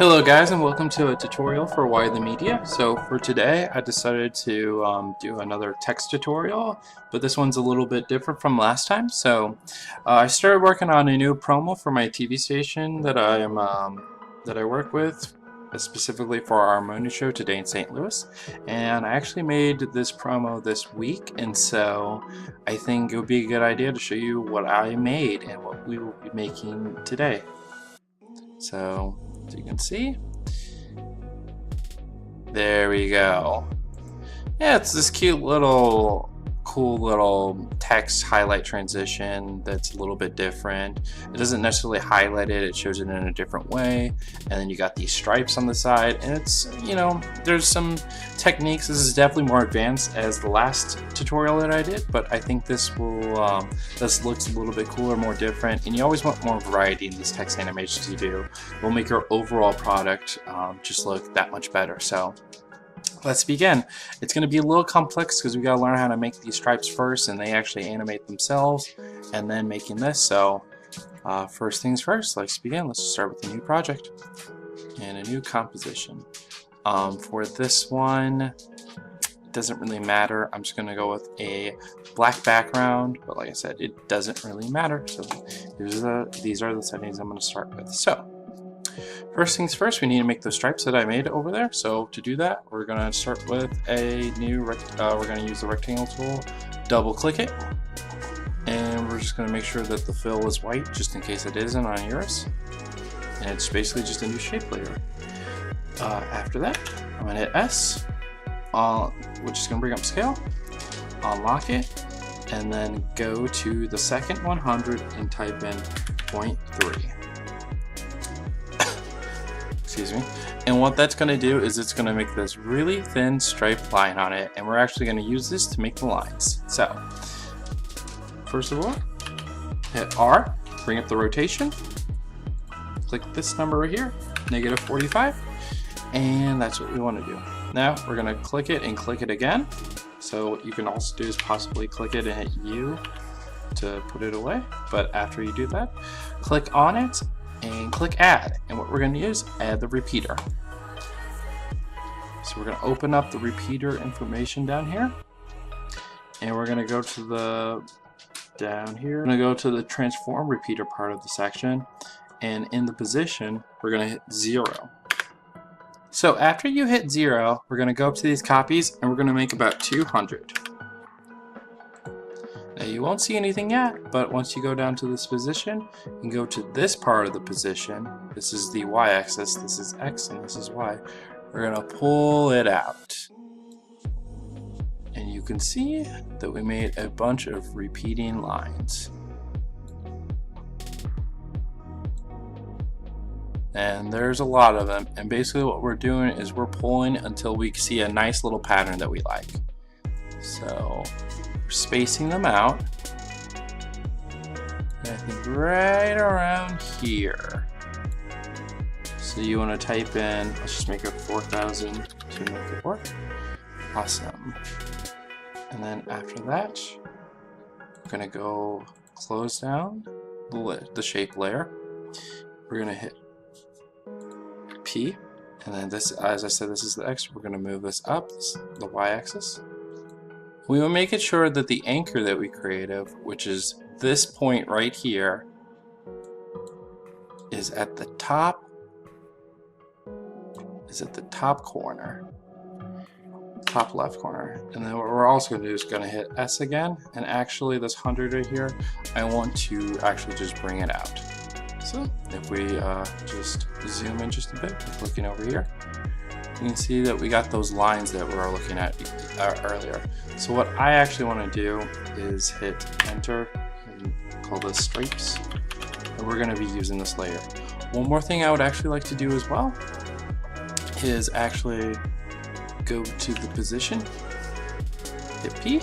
Hello guys, and welcome to a tutorial for Why the Media. So for today I decided to do another text tutorial, but this one's a little bit different from last time. So I started working on a new promo for my TV station that I work with, specifically for our morning show today in St. Louis, and I actually made this promo this week, and so I think it would be a good idea to show you what I made and what we will be making today. So as you can see, there we go. Yeah, it's this cute little, cool little text highlight transition that's a little bit different. It doesn't necessarily highlight it, it shows it in a different way. And then you got these stripes on the side, and it's, you know, there's some techniques. This is definitely more advanced as the last tutorial that I did, but I think this will, this looks a little bit cooler, more different, and you always want more variety in these text animations you do. It will make your overall product just look that much better. So let's begin. It's going to be a little complex because we got to learn how to make these stripes first, and they actually animate themselves, and then making this. So first things first, let's begin. Let's start with a new project and a new composition. For this one, it doesn't really matter. I'm just going to go with a black background, but like I said, it doesn't really matter. So these are the settings I'm going to start with. So first things first, we need to make those stripes that I made over there. So to do that, we're going to start with a new, we're going to use the rectangle tool, double click it, and we're just going to make sure that the fill is white, just in case it isn't on yours. And it's basically just a new shape layer. After that, I'm going to hit S, which is going to bring up scale, unlock it, and then go to the second 100 and type in 0.3. Excuse me. And what that's going to do is it's going to make this really thin striped line on it, and we're actually going to use this to make the lines. So first of all, hit R, bring up the rotation, click this number right here, -45, and that's what we want to do. Now we're going to click it and click it again. So what you can also do is possibly click it and hit U to put it away, but after you do that, click on it and click add, and what we're going to use, add the repeater. So we're going to open up the repeater information down here, and we're going to go to the down here, we're going to go to the transform repeater part of the section, and in the position we're going to hit 0. So after you hit 0, we're going to go up to these copies, and we're going to make about 200. Now you won't see anything yet, but once you go down to this position and go to this part of the position, this is the y-axis, this is x, and this is y, we're going to pull it out. And you can see that we made a bunch of repeating lines. And there's a lot of them, and basically what we're doing is we're pulling until we see a nice little pattern that we like. So spacing them out, and I think right around here. So you want to type in, let's just make it 4,000 to make it work. Awesome. And then after that, we're going to go close down the shape layer. We're going to hit P, and then this, as I said, this is the X. We're going to move this up, the Y-axis. We will make it sure that the anchor that we created, which is this point right here, is at the top corner, top left corner. And then what we're also going to do is going to hit S again, and actually this 100 right here, I want to actually just bring it out. So if we just zoom in just a bit, looking over here, you can see that we got those lines that we were looking at earlier. So what I actually want to do is hit enter and call this stripes, and we're going to be using this layer. One more thing I would actually like to do as well is actually go to the position, hit P,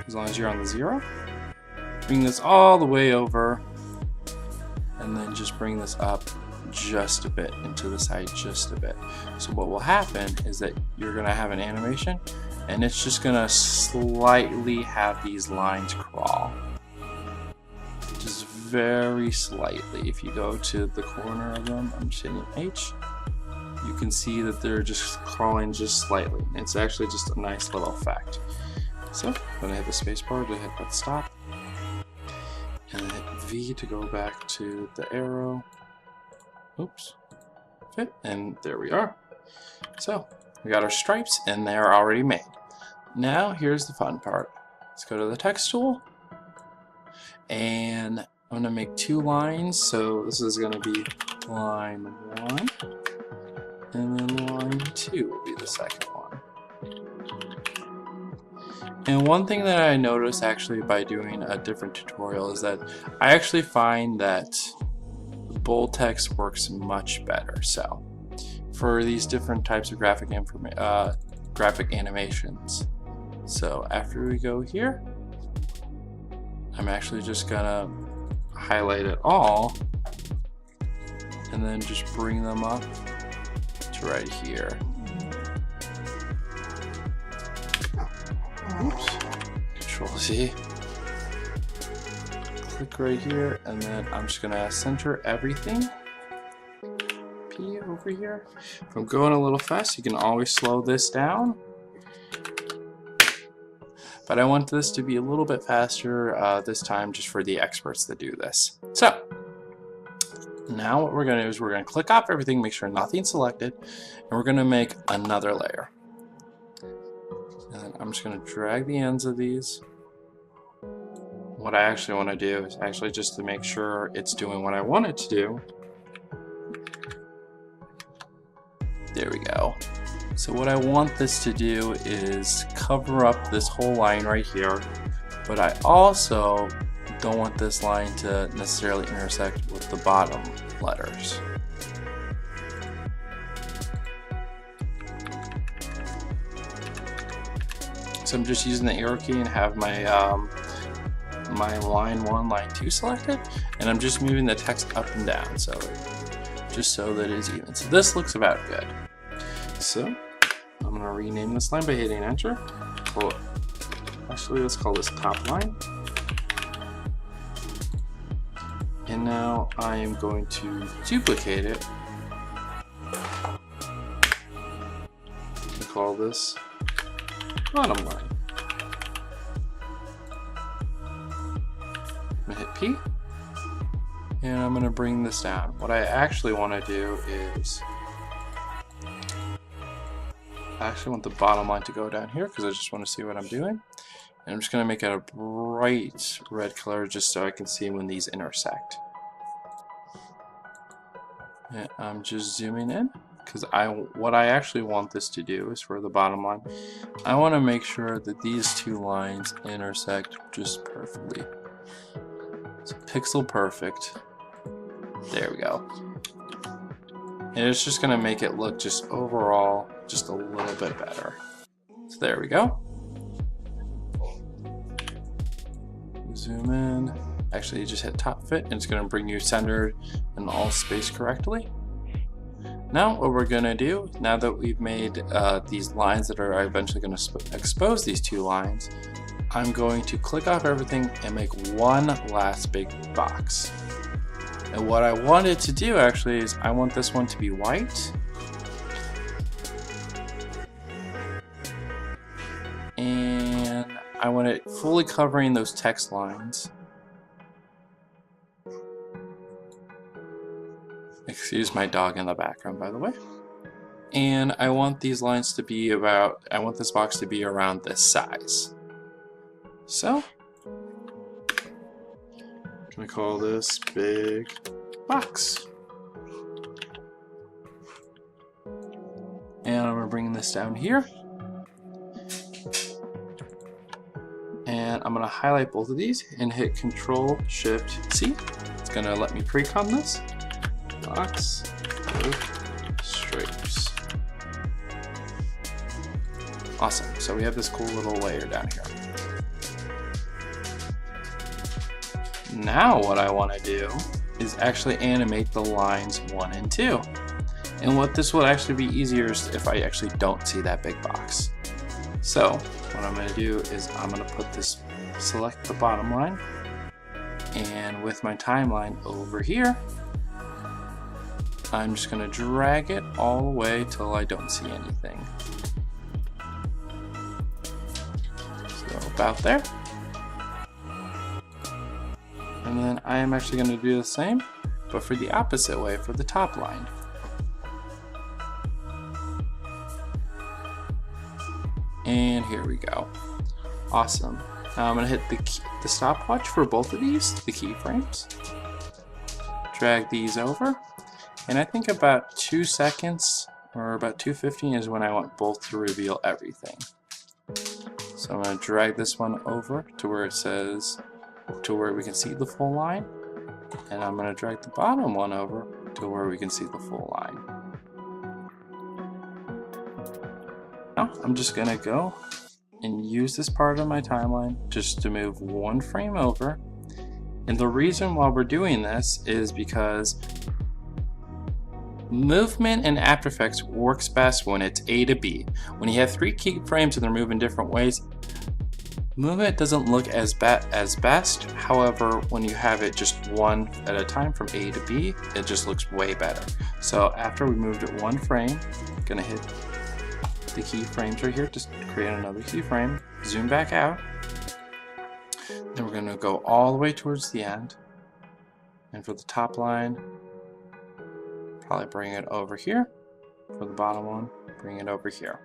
as long as you're on the 0, bring this all the way over, and then just bring this up just a bit into the side, just a bit. So what will happen is that you're going to have an animation, and it's just going to slightly have these lines crawl, just very slightly. If you go to the corner of them, I'm just hitting H, you can see that they're just crawling just slightly. It's actually just a nice little effect. So I'm going to hit the space bar to hit that stop, and then hit V to go back to the arrow. Oops. Fit, and there we are. So we got our stripes and they're already made. Now here's the fun part. Let's go to the text tool, and I'm going to make 2 lines. So this is going to be line 1, and then line 2 will be the second one. And one thing that I noticed actually by doing a different tutorial is that I actually find that bold text works much better. So for these different types of graphic animations. So after we go here, I'm actually just gonna highlight it all and then just bring them up to right here. Oops. Control Z. Click right here, and then I'm just gonna center everything. P over here. If I'm going a little fast, you can always slow this down. But I want this to be a little bit faster this time, just for the experts that do this. So now what we're gonna do is we're gonna click off everything, make sure nothing's selected, and we're gonna make another layer. And then I'm just going to drag the ends of these. What I actually want to do is actually just to make sure it's doing what I want it to do. There we go. So what I want this to do is cover up this whole line right here, but I also don't want this line to necessarily intersect with the bottom letters. So I'm just using the arrow key and have my my line 1, line 2 selected, and I'm just moving the text up and down, so just so that it's even. So this looks about good. So I'm going to rename this line by hitting enter. Well, actually, let's call this top line. And now I am going to duplicate it. We'll call this bottom line. I'm going to hit P, and I'm going to bring this down. What I actually want to do is, I actually want the bottom line to go down here because I just want to see what I'm doing. And I'm just going to make it a bright red color just so I can see when these intersect. And I'm just zooming in because what I actually want this to do is for the bottom line, I want to make sure that these 2 lines intersect just perfectly. It's pixel perfect. There we go. And it's just going to make it look just overall just a little bit better. So there we go. Zoom in. Actually, you just hit top fit and it's going to bring you centered and all spaced correctly. Now what we're going to do, now that we've made these lines that are eventually going to expose these 2 lines, I'm going to click off everything and make one last big box. And what I wanted to do actually is I want this one to be white. And I want it fully covering those text lines. Excuse my dog in the background, by the way. And I want these lines to be about, I want this box to be around this size. So, I'm going to call this big box. And I'm going to bring this down here. And I'm going to highlight both of these and hit Control-Shift-C. It's going to let me pre-com this. Box with stripes. Awesome. So we have this cool little layer down here. Now what I want to do is actually animate the lines 1 and 2. And what this will actually be easier is if I actually don't see that big box. So what I'm going to do is I'm going to put this, select the bottom line, and with my timeline over here, I'm just going to drag it all the way till I don't see anything. So about there. And then I am actually going to do the same, but for the opposite way, for the top line. And here we go. Awesome. Now I'm going to hit the stopwatch for both of these, the keyframes. Drag these over. And I think about 2 seconds, or about 2:15 is when I want both to reveal everything. So I'm going to drag this one over to where it says, to where we can see the full line. And I'm going to drag the bottom one over to where we can see the full line. Now I'm just going to go and use this part of my timeline just to move one frame over. And the reason why we're doing this is because movement in After Effects works best when it's A to B. When you have 3 keyframes and they're moving different ways, movement doesn't look as best. However, when you have it just one at a time from A to B, it just looks way better. So after we moved it one frame, I'm gonna hit the keyframes right here, just create another keyframe, zoom back out. Then we're gonna go all the way towards the end. And for the top line, probably bring it over here. For the bottom one, bring it over here.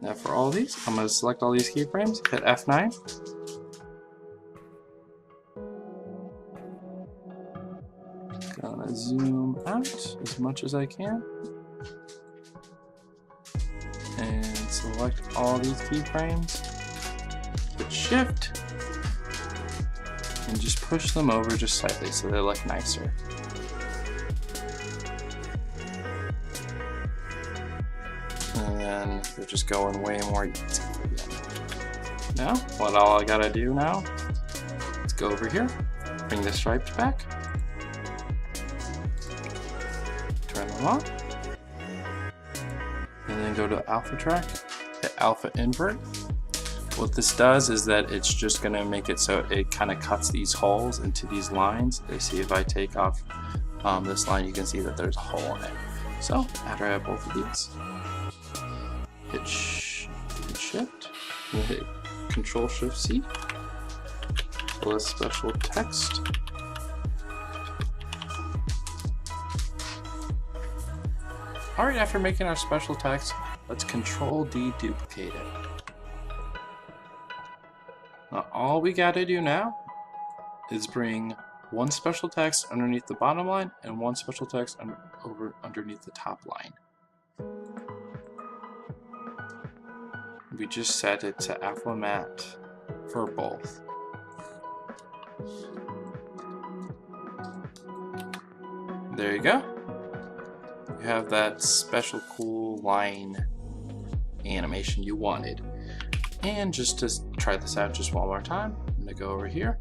Now for all these, I'm going to select all these keyframes, hit F9. Gonna zoom out as much as I can. And select all these keyframes. Hit Shift. And just push them over just slightly so they look nicer. And then they're just going way more easy. Now, what all I gotta do now, let's go over here, bring the stripes back, turn them on, and then go to Alpha Track, hit Alpha Invert. What this does is that it's just gonna make it so it kind of cuts these holes into these lines. You see, if I take off this line, you can see that there's a hole in it. So after I have both of these, hit Shift, we'll hit Control Shift C, select special text, alright, after making our special text, let's Control D duplicate it. Now all we gotta do now is bring one special text underneath the bottom line and one special text underneath the top line. We just set it to Alpha Matte for both. There you go. You have that special cool line animation you wanted. And just to try this out just one more time, I'm gonna go over here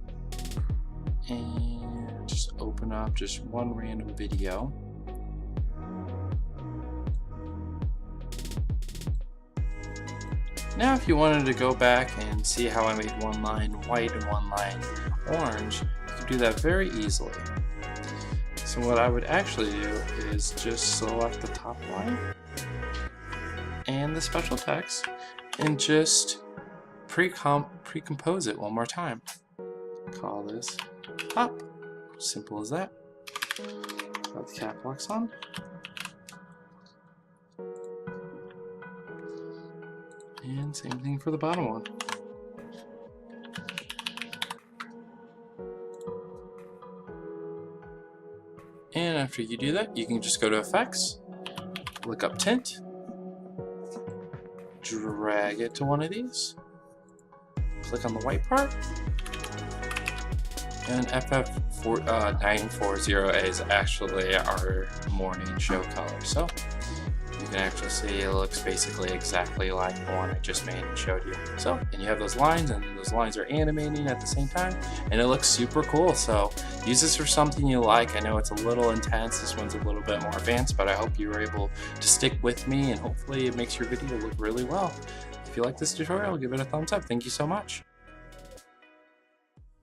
and just open up just one random video. Now if you wanted to go back and see how I made one line white and one line orange, you can do that very easily. So what I would actually do is just select the top line and the special text and just pre-compose it one more time. Call this up. Simple as that. Got the cap locks on. And same thing for the bottom one. And after you do that, you can just go to Effects, look up Tint, drag it to one of these, click on the white part, and FF940A is actually our morning show color. So you can actually see it looks basically exactly like the one I just made and showed you. So, and you have those lines, and those lines are animating at the same time, and it looks super cool. So use this for something you like. I know it's a little intense, this one's a little bit more advanced, but I hope you were able to stick with me, and hopefully it makes your video look really well. If you like this tutorial, give it a thumbs up. Thank you so much.